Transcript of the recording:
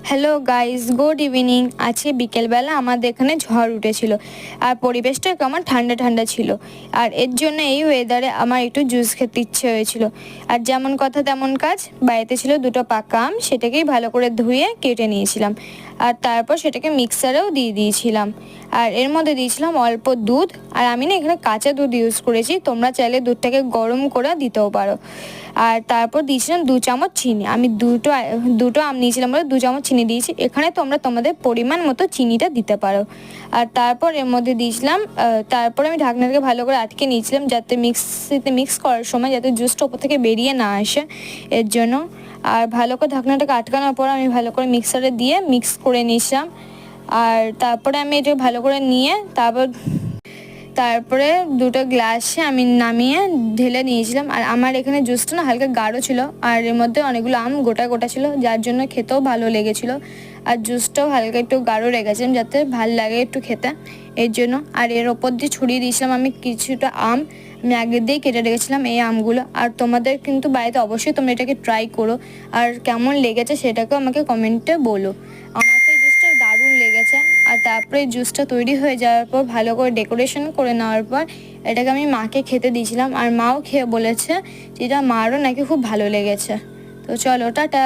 Hello guys, good evening. আজকে বিকেলবেলা আমাদের এখানে ঝড় উঠেছিল আর পরিবেশটা কেমন ঠান্ডা ঠান্ডা ছিল। আর এর জন্য এই ওয়েদারে আমার একটু জুস খেতে ইচ্ছে হয়েছিল। আর যেমন কথা তেমন কাজ, বাড়িতে ছিল দুটো পাকা আম, সেটাকেই ভালো করে ধুয়ে কেটে নিয়েছিলাম। আর তারপর সেটাকে মিক্সারেও দিয়ে দিয়েছিলাম। আর এর মধ্যে দিয়েছিলাম অল্প দুধ। আর আমি না এখানে কাঁচা দুধ ইউজ করেছি, তোমরা চাইলে দুধটাকে গরম করে দিতেও পারো। আর তারপর দিয়েছিলাম 2 চামচ চিনি। আমি দুটো আম নিয়েছিলাম বলে 2 চামচ চিনি দিয়েছি। এখানে তোমরা তোমাদের পরিমাণ মতো চিনিটা দিতে পারো। আর তারপর এর মধ্যে দিয়েছিলাম, তারপরে আমি ঢাকনাটাকে ভালো করে আটকে নিয়েছিলাম যাতে মিক্স করার সময় যাতে জুসটা ওপর থেকে বেরিয়ে না আসে, এর জন্য। আর ভালো করে ঢাকনাটাকে আটকানোর পর আমি ভালো করে মিক্সারে দিয়ে মিক্স করে নিয়েছিলাম। আর তারপরে আমি এটা ভালো করে নিয়ে তারপরে দুটো গ্লাসে আমি নামিয়ে ঢেলে নিয়েছিলাম। আর আমার এখানে জুসটা না হালকা গাঢ় ছিল, আর এর মধ্যে অনেকগুলো আম গোটা গোটা ছিল, যার জন্য খেতেও ভালো লেগেছিলো। আর জুসটাও হালকা একটু গাঢ় রেখেছিলাম যাতে ভাল লাগে একটু খেতে, এর জন্য। আর এর ওপর দিয়ে ছড়িয়ে দিয়েছিলাম আমি কিছুটা আম, আমি আগের দিয়েই কেটে রেখেছিলাম এই আমগুলো। আর তোমাদের কিন্তু বাড়িতে অবশ্যই তোমরা এটাকে ট্রাই করো, আর কেমন লেগেছে সেটাকেও আমাকে কমেন্টে বলো। আমার তো এই জুসটা দারুণ লেগেছে। আর তারপরে জুসটা তৈরি হয়ে যাওয়ার পর ভালো করে ডেকোরেশন করে নেওয়ার পর এটাকে আমি মাকে খেতে দিয়েছিলাম। আর মাও খেয়ে বলেছে যেটা মারও নাকি খুব ভালো লেগেছে। তো চলো, টাটা।